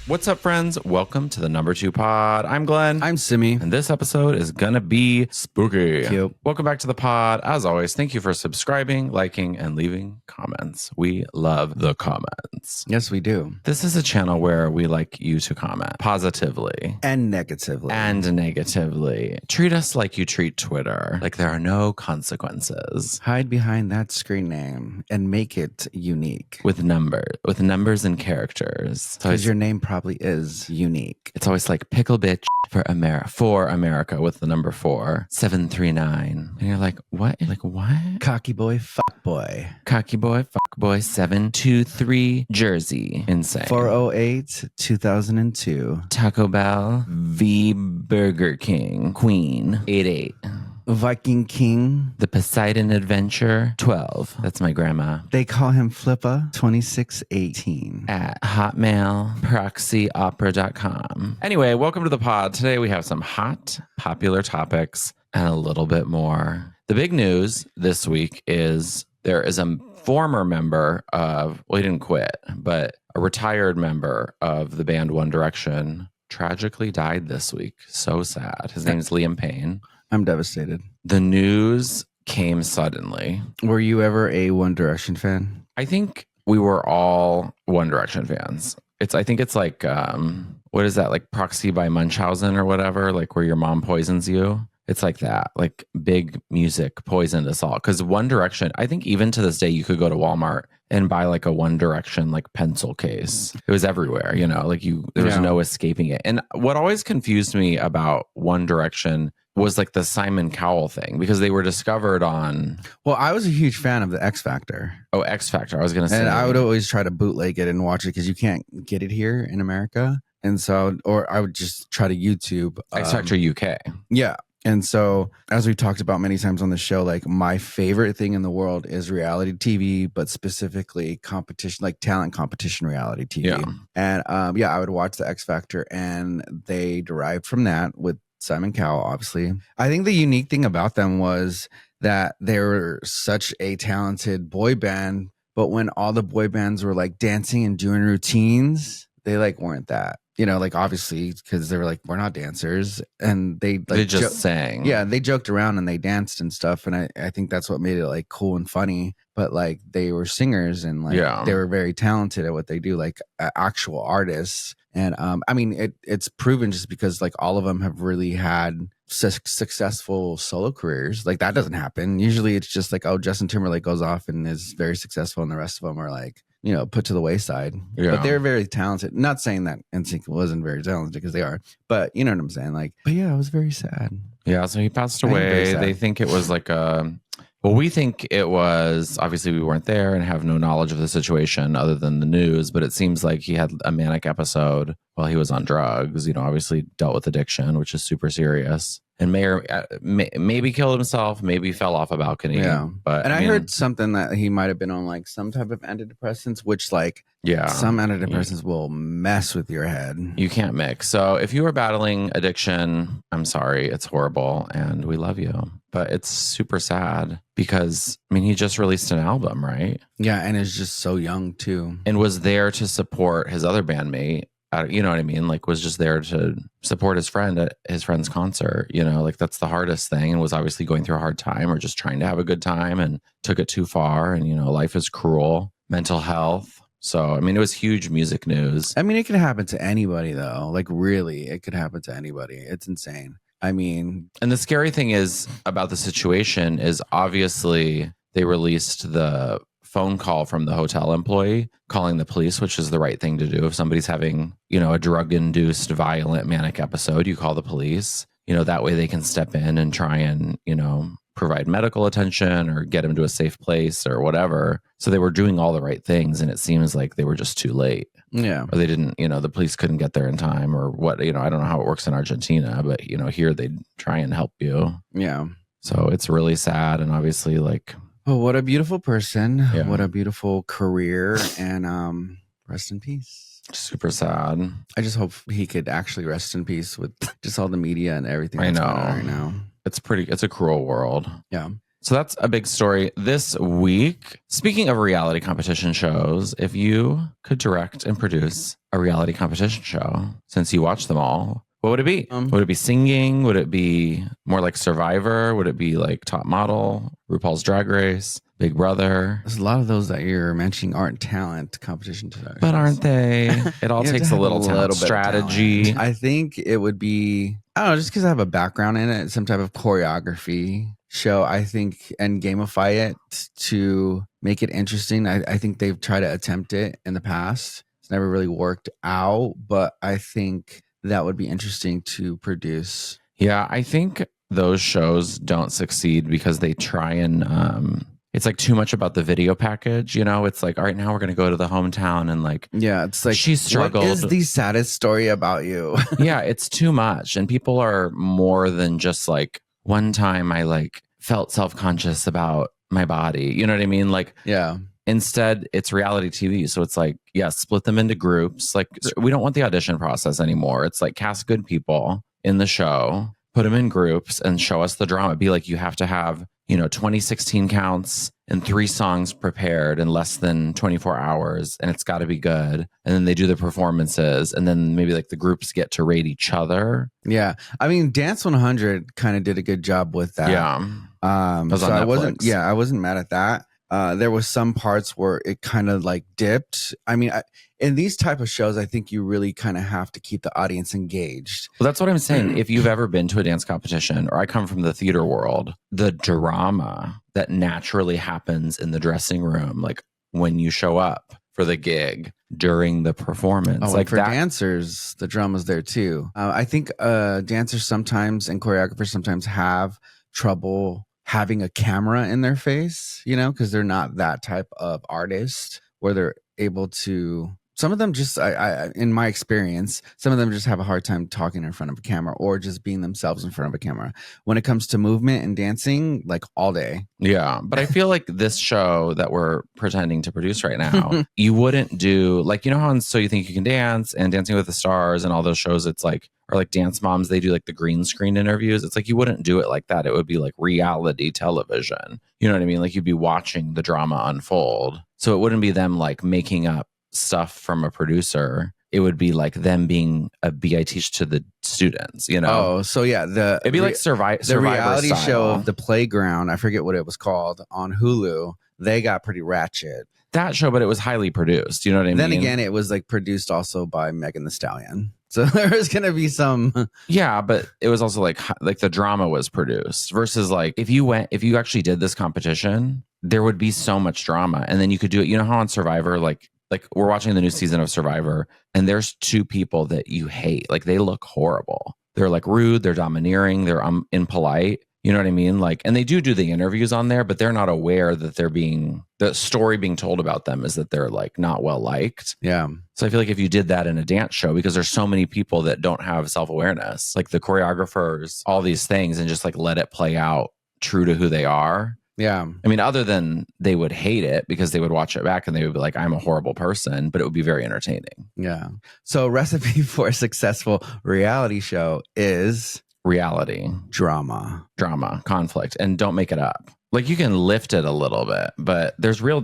What's up, friends? Welcome to the number 2 pod. I'm Glenn. I'm Simi. And this episode is gonna be spooky. Cute. Welcome back to the pod. As always, thank you for subscribing, liking, and leaving comments. We love the comments. Yes, we do. This is a channel where we like you to comment positively And negatively. and negatively. Treat us like you treat Twitter, like there are no consequences. Hide behind that screen name and make it unique. With numbers and characters. So Because your name probably is unique. it's always like pickle bitch for America with the number 4, 739. And you're like, what? Like, what? Cocky boy, fuck boy. Cocky boy, fuck boy, 723 Jersey. Insane. 408, 2002. Taco Bell v Burger King. Queen, 88. Viking King. The Poseidon Adventure, 12. That's my grandma. They call him Flippa, 2618. At hotmailproxyopera.com. Anyway, welcome to the pod. Today we have some hot, popular topics and a little bit more. The big news this week is there is a former member of, well, he didn't quit, but a retired member of the band One Direction tragically died this week. So sad. His name's Liam Payne. I'm devastated. The news came suddenly. Were you ever a One Direction fan? I think we were all One Direction fans. I think it's like, what is that? Like Proxy by Munchausen or whatever, like where your mom poisons you. It's like that, like big music poisoned us all. Because One Direction, I think even to this day, you could go to Walmart and buy like a One Direction like pencil case. It was everywhere, you know, like there was no escaping it. And what always confused me about One Direction was like the Simon Cowell thing, because they were discovered on... Well, I was a huge fan of the X Factor. Oh, X Factor. I was going to say. And I would always try to bootleg it and watch it because you can't get it here in America. And so, or I would just try to YouTube. X Factor UK. Yeah. And so, as we've talked about many times on the show, like my favorite thing in the world is reality TV, but specifically competition, like talent competition reality TV. Yeah. And I would watch the X Factor, and they derived from that with Simon Cowell, obviously. I think the unique thing about them was that they were such a talented boy band, but when all the boy bands were like dancing and doing routines, they like weren't that. You know, like obviously because they were like, we're not dancers, and they just sang. Yeah, they joked around and they danced and stuff, and I think that's what made it like cool and funny. But like they were singers and like they were very talented at what they do, like actual artists. And I mean, it's proven just because like all of them have really had successful solo careers. Like that doesn't happen. Usually it's just like, oh, Justin Timberlake goes off and is very successful, and the rest of them are like, you know, put to the wayside. Yeah. But they're very talented. Not saying that NSYNC wasn't very talented, because they are, but you know what I'm saying? Like, but yeah, it was very sad. Yeah, so he passed away. They think it was like well, we think it was, obviously we weren't there and have no knowledge of the situation other than the news, but it seems like he had a manic episode while he was on drugs, you know, obviously dealt with addiction, which is super serious. And maybe killed himself, maybe fell off a balcony. Yeah. But I heard something that he might have been on like some type of antidepressants, which like some antidepressants will mess with your head. You can't mix. So if you are battling addiction, I'm sorry, it's horrible and we love you. But it's super sad because, I mean, he just released an album, right? Yeah, and is just so young too. And was there to support his other bandmate. You know what I mean? Like was just there to support his friend at his friend's concert, you know, like that's the hardest thing, and was obviously going through a hard time or just trying to have a good time and took it too far. And, you know, life is cruel, mental health. So, I mean, it was huge music news. I mean, it could happen to anybody though. Like really, it could happen to anybody. It's insane. I mean, and the scary thing is about the situation is obviously they released the phone call from the hotel employee calling the police, which is the right thing to do. If somebody's having, you know, a drug-induced violent manic episode, you call the police, you know, that way they can step in and try and, you know, provide medical attention or get him to a safe place or whatever. So they were doing all the right things, and it seems like they were just too late. Yeah. Or they didn't, you know, the police couldn't get there in time or what, you know, I don't know how it works in Argentina, but, you know, here they'd try and help you. Yeah. So it's really sad. And obviously like, oh, what a beautiful person. Yeah. What a beautiful career. And rest in peace. Super sad. I just hope he could actually rest in peace with just all the media and everything that's going on right now. It's a cruel world. Yeah. So that's a big story this week. Speaking of reality competition shows, if you could direct and produce a reality competition show, since you watch them all, what would it be? Would it be singing? Would it be more like Survivor? Would it be like Top Model, RuPaul's Drag Race, Big Brother? There's a lot of those that you're mentioning aren't talent competition shows. But aren't they? It all takes a little talent. Strategy. I think it would be, I don't know, just because I have a background in it, some type of choreography show, I think, and gamify it to make it interesting. I think they've tried to attempt it in the past. It's never really worked out, but I think that would be interesting to produce. Yeah, I think those shows don't succeed because they try and it's like too much about the video package, you know? It's like, all right, now we're going to go to the hometown and like, yeah, it's like, she struggled. What is the saddest story about you? Yeah, it's too much. And people are more than just like, one time I like felt self-conscious about my body. You know what I mean? Like, yeah. Instead, it's reality TV. So it's like, yeah, split them into groups. Like, we don't want the audition process anymore. It's like cast good people in the show, put them in groups and show us the drama. Be like, you have to have, 2016 counts and 3 songs prepared in less than 24 hours. And it's got to be good. And then they do the performances. And then maybe like the groups get to rate each other. Yeah. I mean, Dance 100 kind of did a good job with that. Yeah. So I wasn't mad at that. There was some parts where it kind of like dipped. I mean, in these type of shows, I think you really kind of have to keep the audience engaged. Well, that's what I'm saying. If you've ever been to a dance competition, or I come from the theater world, the drama that naturally happens in the dressing room, like when you show up for the gig during the performance. Oh, like for dancers, the drama's there too. I think dancers sometimes and choreographers sometimes have trouble having a camera in their face, because they're not that type of artist where they're able to. Some of them just, in my experience, some of them just have a hard time talking in front of a camera or just being themselves in front of a camera. When it comes to movement and dancing, like all day. Yeah, but I feel like this show that we're pretending to produce right now, you wouldn't do, like, how on So You Think You Can Dance and Dancing with the Stars and all those shows, it's like, or like Dance Moms, they do like the green screen interviews. It's like, you wouldn't do it like that. It would be like reality television. You know what I mean? Like you'd be watching the drama unfold. So it wouldn't be them like making up stuff from a producer. It would be like them being a I teach to the students, Oh, so yeah, it'd be like Survivor reality style. Show of The Playground. I forget what it was called on Hulu. They got pretty ratchet. That show, but it was highly produced. You know what I mean? Then again, it was like produced also by Megan Thee Stallion. So there was going to be some. Yeah, but it was also like the drama was produced versus like if you actually did this competition, there would be so much drama. And then you could do it. You know how on Survivor, like we're watching the new season of Survivor and there's 2 people that you hate. Like they look horrible. They're like rude. They're domineering. They're impolite. You know what I mean? Like, and they do the interviews on there, but they're not aware that the story being told about them is that they're like not well liked. Yeah. So I feel like if you did that in a dance show, because there's so many people that don't have self-awareness, like the choreographers, all these things, and just like let it play out true to who they are. Yeah. I mean, other than they would hate it because they would watch it back and they would be like, I'm a horrible person, but it would be very entertaining. Yeah. So recipe for a successful reality show is reality, drama, conflict, and don't make it up. Like you can lift it a little bit, but there's real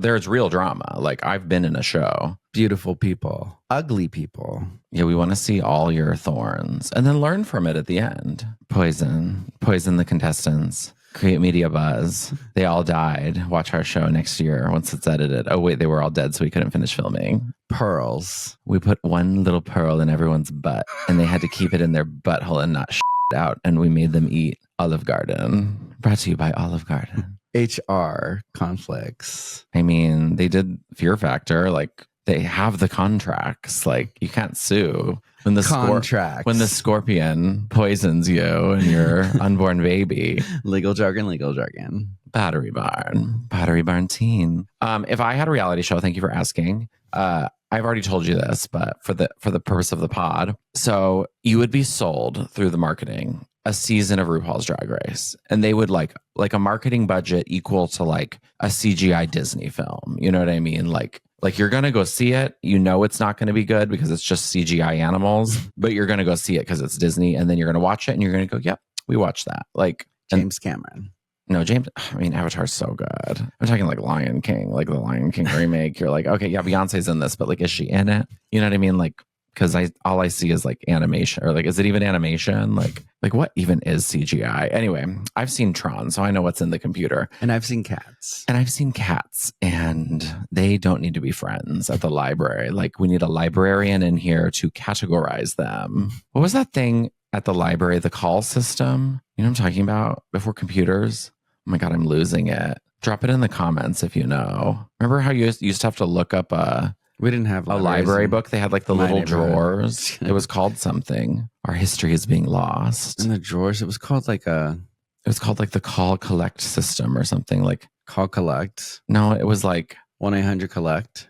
drama. Like I've been in a show. Beautiful people, ugly people. Yeah, we want to see all your thorns and then learn from it at the end. Poison the contestants. Create media buzz. They all died. Watch our show next year once it's edited. Oh, wait, they were all dead, so we couldn't finish filming. Pearls. We put one little pearl in everyone's butt, and they had to keep it in their butthole and not out, and we made them eat Olive Garden. Brought to you by Olive Garden. HR conflicts. I mean, they did Fear Factor. Like, they have the contracts. Like, you can't sue. When the scorpion poisons you and your unborn baby. Legal jargon. Battery barn teen. If I had a reality show, thank you for asking. I've already told you this, but for the purpose of the pod. So you would be sold through the marketing a season of RuPaul's Drag Race, and they would like a marketing budget equal to like a CGI Disney film. You know what I mean? Like you're going to go see it. You know it's not going to be good because it's just CGI animals, but you're going to go see it because it's Disney. And then you're going to watch it and you're going to go, yep, we watched that. Like James Cameron. No, James, I mean, Avatar's so good. I'm talking like Lion King, like the Lion King remake. You're like, okay, yeah, Beyonce's in this, but like, is she in it? You know what I mean? Like, because all I see is like animation, or like, is it even animation? Like what even is CGI? Anyway, I've seen Tron, so I know what's in the computer. And I've seen cats. And they don't need to be friends at the library. Like, we need a librarian in here to categorize them. What was that thing at the library? The call system? You know what I'm talking about? Before computers? Oh my God, I'm losing it. Drop it in the comments if you know. Remember how you used to have to look up we didn't have a library book? They had like the little drawers. It was called something. Our history is being lost. In the drawers, it was called like the call collect system or something. Like call collect. No, it was like 1-800-collect.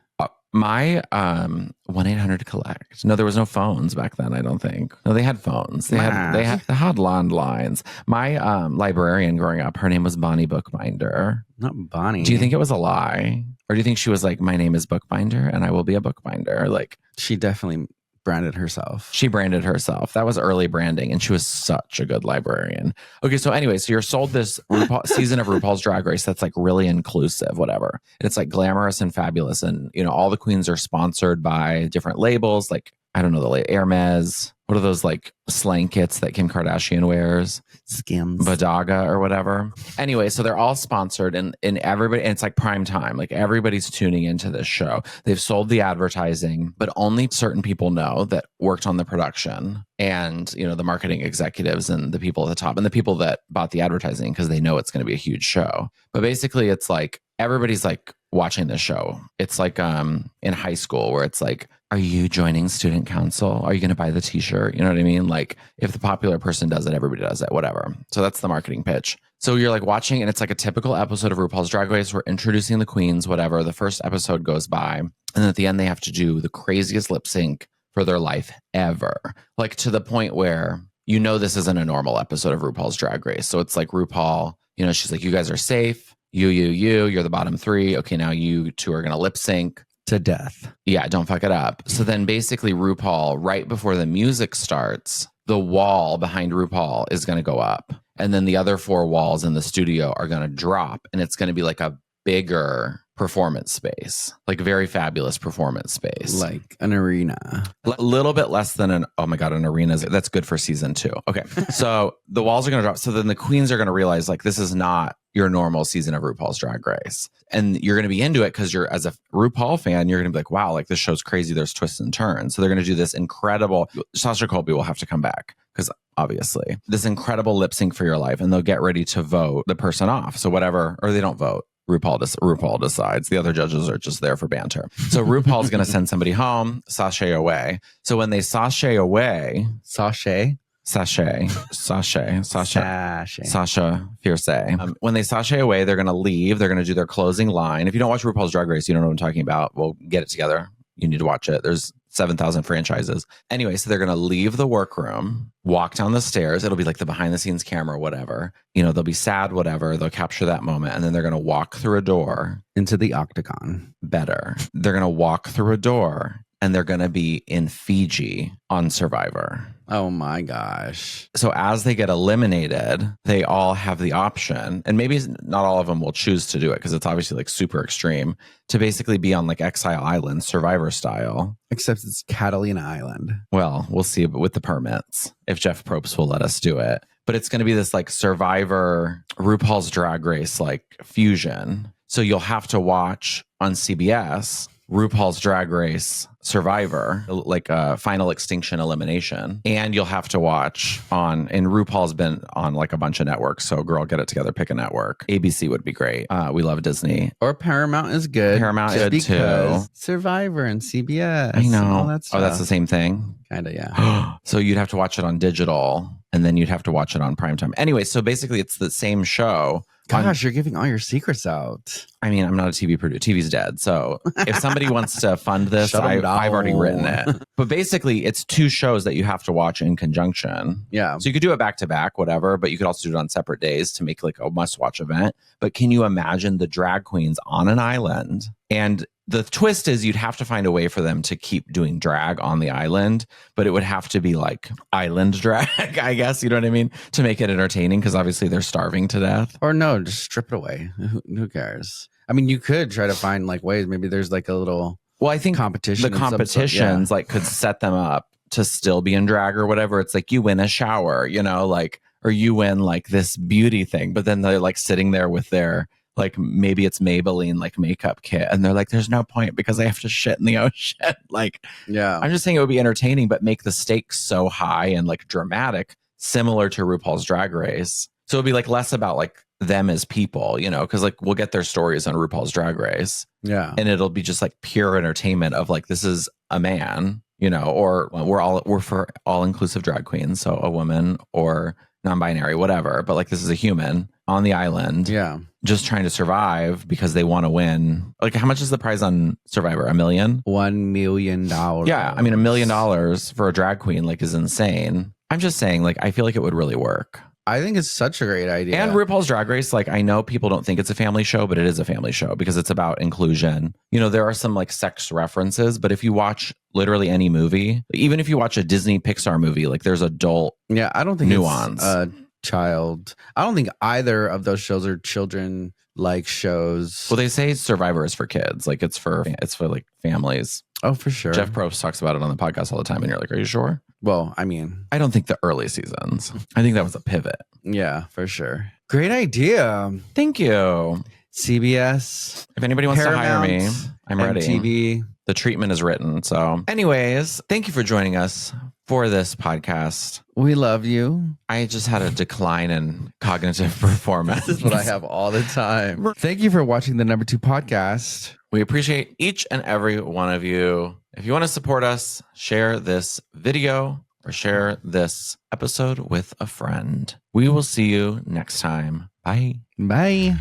My 1-800-collect. No, there was no phones back then, I don't think. No, they had phones. They had landlines. My librarian growing up, her name was Bonnie Bookbinder. Not Bonnie. Do you think it was a lie? Or do you think she was like, my name is Bookbinder and I will be a bookbinder? Like, she definitely branded herself. She branded herself. That was early branding, and she was such a good librarian. Okay, so anyway, so you're sold this season of RuPaul's Drag Race that's like really inclusive, whatever. And it's like glamorous and fabulous, and you know, all the queens are sponsored by different labels, like I don't know, the Hermes. What are those like slang kits that Kim Kardashian wears? Skims. Bodaga or whatever. Anyway, so they're all sponsored and everybody, and it's like prime time. Like everybody's tuning into this show. They've sold the advertising, but only certain people know that worked on the production, and, you know, the marketing executives and the people at the top and the people that bought the advertising, because they know it's going to be a huge show. But basically it's like everybody's like watching this show. It's like in high school where it's like, are you joining student council? Are you going to buy the t-shirt? You know what I mean? Like if the popular person does it, everybody does it, whatever. So that's the marketing pitch. So you're like watching, and it's like a typical episode of RuPaul's Drag Race. We're introducing the queens, whatever. The first episode goes by, and then at the end they have to do the craziest lip sync for their life ever. Like to the point where, you know, this isn't a normal episode of RuPaul's Drag Race. So it's like RuPaul, you know, she's like, you guys are safe. You're the bottom three. Okay, now you two are going to lip sync to death. Yeah, don't fuck it up. So then basically RuPaul, right before the music starts, the wall behind RuPaul is going to go up. And then the other four walls in the studio are going to drop. And it's going to be like a bigger performance space, like very fabulous performance space. Like an arena. A little bit less than an arena. That's good for season 2. Okay. So the walls are going to drop. So then the queens are going to realize like, this is not your normal season of RuPaul's Drag Race. And you're going to be into it because you're, as a RuPaul fan, you're going to be like, wow, like this show's crazy. There's twists and turns. So they're going to do this incredible, Sasha Colby will have to come back because obviously this incredible lip sync for your life, and they'll get ready to vote the person off. So whatever, or they don't vote. RuPaul decides. The other judges are just there for banter. So RuPaul's going to send somebody home, sashay away. So when they sashay away, Sasha Fierce. When they sashay away, they're going to leave. They're going to do their closing line. If you don't watch RuPaul's Drag Race, you don't know what I'm talking about. We'll get it together. You need to watch it. There's 7,000 franchises. Anyway, so they're going to leave the workroom, walk down the stairs. It'll be like the behind the scenes camera, whatever. You know, they'll be sad, whatever. They'll capture that moment. And then they're going to walk through a door. Into the octagon. Better. They're going to walk through a door, and they're going to be in Fiji on Survivor. Oh my gosh. So as they get eliminated, they all have the option, and maybe not all of them will choose to do it because it's obviously like super extreme, to basically be on like Exile Island, Survivor style. Except it's Catalina Island. Well, we'll see, but with the permits, if Jeff Probst will let us do it. But it's going to be this like Survivor, RuPaul's Drag Race, like fusion. So you'll have to watch on CBS RuPaul's Drag Race Survivor, like a Final Extinction Elimination. And you'll have to watch and RuPaul's been on like a bunch of networks. So girl, get it together, pick a network. ABC would be great. We love Disney. Or Paramount is good. Paramount is good too. Survivor and CBS. I know. That's the same thing. Kind of, yeah. So you'd have to watch it on digital, and then you'd have to watch it on primetime. Anyway, so basically it's the same show. Gosh, you're giving all your secrets out. I mean, I'm not a TV producer. TV's dead. So if somebody wants to fund this, I've already written it. But basically, it's 2 shows that you have to watch in conjunction. Yeah. So you could do it back to back, whatever, but you could also do it on separate days to make like a must-watch event. But can you imagine the drag queens on an island? And the twist is you'd have to find a way for them to keep doing drag on the island, but it would have to be like island drag, I guess, you know what I mean? To make it entertaining, because obviously they're starving to death. Or no, just strip it away. Who cares? I mean, you could try to find like ways. Maybe there's like a little I think competition. The competitions like could set them up to still be in drag or whatever. It's like you win a shower, you know, like, or you win like this beauty thing, but then they're like sitting there with their, like maybe it's Maybelline like makeup kit, and they're like, there's no point because I have to shit in the ocean. Like, yeah, I'm just saying it would be entertaining, but make the stakes so high and like dramatic, similar to RuPaul's Drag Race. So it'd be like less about like them as people, you know, because like we'll get their stories on RuPaul's Drag Race. Yeah. And it'll be just like pure entertainment of like, this is a man, you know, or we're for all inclusive drag queens. So a woman or non-binary, whatever. But like, this is a human on the island. Yeah. Just trying to survive because they want to win. Like, how much is the prize on Survivor? $1 million? $1 million. Yeah. I mean, $1 million for a drag queen, like, is insane. I'm just saying, like, I feel like it would really work. I think it's such a great idea. And RuPaul's Drag Race, like, I know people don't think it's a family show, but it is a family show because it's about inclusion. You know, there are some like sex references, but if you watch literally any movie, even if you watch a Disney Pixar movie, like there's adult I don't think nuance. It's child. I don't think either of those shows are children like shows. Well, they say Survivor is for kids. Like it's for like families. Oh, for sure. Jeff Probst talks about it on the podcast all the time. And you're like, are you sure? Well, I mean, I don't think the early seasons. I think that was a pivot. Yeah, for sure. Great idea. Thank you. CBS. If anybody wants Paramount, to hire me, I'm ready. MTV. The treatment is written. So anyways, thank you for joining us for this podcast. We love you. I just had a decline in cognitive performance. This is what I have all the time. Thank you for watching the number 2 podcast. We appreciate each and every one of you. If you want to support us, share this video or share this episode with a friend. We will see you next time. Bye. Bye.